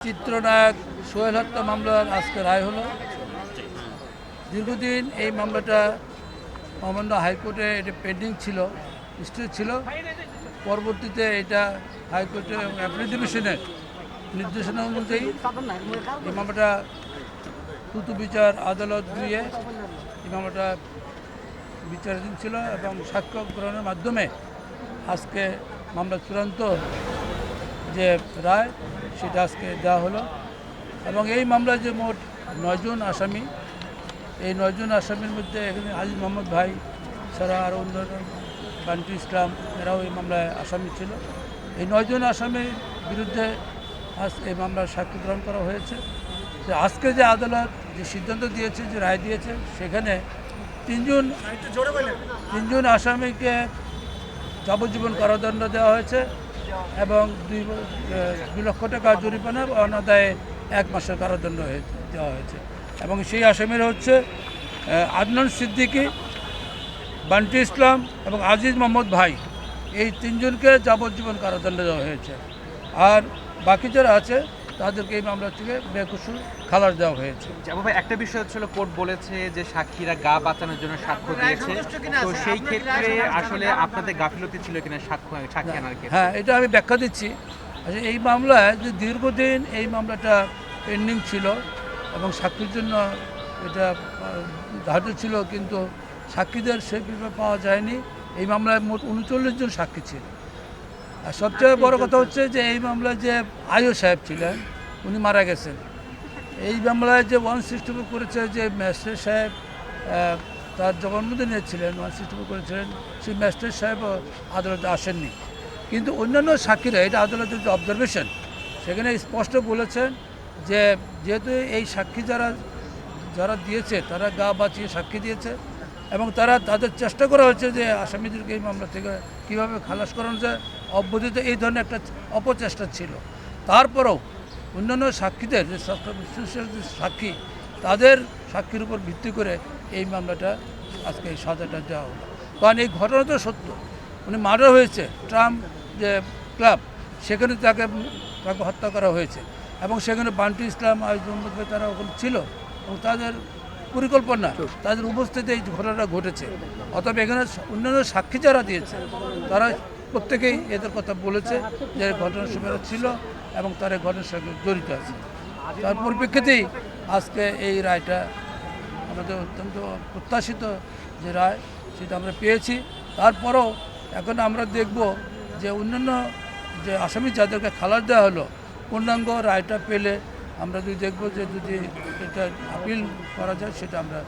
চিত্রনায়ক সোহেল হত্যা মামলার আজকে রায় হলো। দীর্ঘদিন এই মামলাটা মহামান্য হাইকোর্টে এটা পেন্ডিং ছিল, স্টে ছিল। পরবর্তীতে এটা হাইকোর্টে অ্যাপিল ডিভিশনের নির্দেশনা অনুযায়ী এই মামলাটা দ্রুত বিচার আদালত দিয়ে এই মামলাটা বিচারাধীন ছিল এবং সাক্ষ্য গ্রহণের মাধ্যমে আজকে মামলা চূড়ান্ত যে রায় সেটা আজকে দেওয়া হলো। এবং এই মামলায় যে মোট 9 জন আসামি, এই 9 জন আসামির মধ্যে এখানে আজিজ মোহাম্মদ ভাই ছাড়া আরও অন্যান্য বান্টু ইসলাম এরাও এই মামলায় আসামি ছিল। এই 9 জন আসামির বিরুদ্ধে আজ এই মামলার সাক্ষ্য গ্রহণ করা হয়েছে। যে আজকে যে আদালত যে সিদ্ধান্ত দিয়েছে, যে রায় দিয়েছে, সেখানে তিনজন আসামিকে যাবজ্জীবন কারাদণ্ড দেওয়া হয়েছে এবং 2 লক্ষ টাকা জরিমানা অনাদায়ে 1 মাসের কারাদণ্ড দেওয়া হয়েছে। এবং সেই আসামিরা হচ্ছে আদনান সিদ্দিকী, বান্টু ইসলাম এবং আজিজ মোহাম্মদ ভাই। এই 3 জনকে যাবজ্জীবন কারাদণ্ড দেওয়া হয়েছে। আর বাকি যারা আছে তাদেরকে এই মামলা থেকে বেকসুর খালাস দেওয়া হয়েছে। ভাই, একটা বিষয় হচ্ছিল, কোর্ট বলেছে যে সাক্ষীরা গা বাঁচানোর জন্য সাক্ষ্য দিয়েছে, তো সেই ক্ষেত্রে আসলে আপনাদের গাফিলতি ছিল কিনা সাক্ষী আনার ক্ষেত্রে? হ্যাঁ, এটা আমি ব্যাখ্যা দিচ্ছি। আচ্ছা, এই মামলায় যে দীর্ঘদিন এই মামলাটা পেন্ডিং ছিল এবং সাক্ষীর জন্য এটা ধার্য ছিল, কিন্তু সাক্ষীদের সেভাবে পাওয়া যায়নি। এই মামলায় মোট 39 জন সাক্ষী ছিল। আর সবচেয়ে বড় কথা হচ্ছে যে এই মামলায় যে আইও সাহেব ছিলেন, উনি মারা গেছেন। এই মামলায় যে 164 করেছে, যে ম্যাজিস্ট্রেট সাহেব তার জবানবন্দি ছিলেন, 164 করেছিলেন, সেই ম্যাজিস্ট্রেট সাহেবও আদালতে আসেননি। কিন্তু অন্যান্য সাক্ষীরা, এটা আদালতের যে অবজারভেশন, সেখানে স্পষ্ট বলেছেন যে যেহেতু এই সাক্ষী যারা দিয়েছে তারা গা বাঁচিয়ে সাক্ষী দিয়েছে এবং তাদের চেষ্টা করা হয়েছে যে আসামিদেরকে এই মামলা থেকে কীভাবে খালাস করানো যায়, অব্যাহত এই ধরনের একটা অপচেষ্টা ছিল। তারপরেও অন্যান্য সাক্ষীদের যে সাক্ষী, তাদের সাক্ষীর উপর ভিত্তি করে এই মামলাটা আজকে এই সাজাটা দেওয়া হলো। কারণ এই ঘটনা তো সত্য, উনি মার্ডার হয়েছে, ট্রাম্প যে ক্লাব, সেখানে তাকে হত্যা করা হয়েছে এবং সেখানে বান্টু ইসলাম, আজিজ মোহাম্মদ ভাই তারা ওখানে ছিল এবং তাদের পরিকল্পনা, তাদের উপস্থিতিতে এই ঘটনাটা ঘটেছে। অতএব এখানে অন্যান্য সাক্ষী যারা দিয়েছে তারা প্রত্যেকেই এদের কথা বলেছে যে ঘটনার সময় ছিল এবং তারা ঘটনার সঙ্গে জড়িত আছে। তার পরিপ্রেক্ষিতেই আজকে এই রায়টা আমাদের অত্যন্ত প্রত্যাশিত যে রায়, সেটা আমরা পেয়েছি। তারপরেও এখন আমরা দেখব যে অন্যান্য যে আসামি যাদেরকে খালাস দেওয়া হলো, পূর্ণাঙ্গ রায়টা পেলে আমরা যদি দেখব যে যদি এটা আপিল করা যায়, সেটা আমরা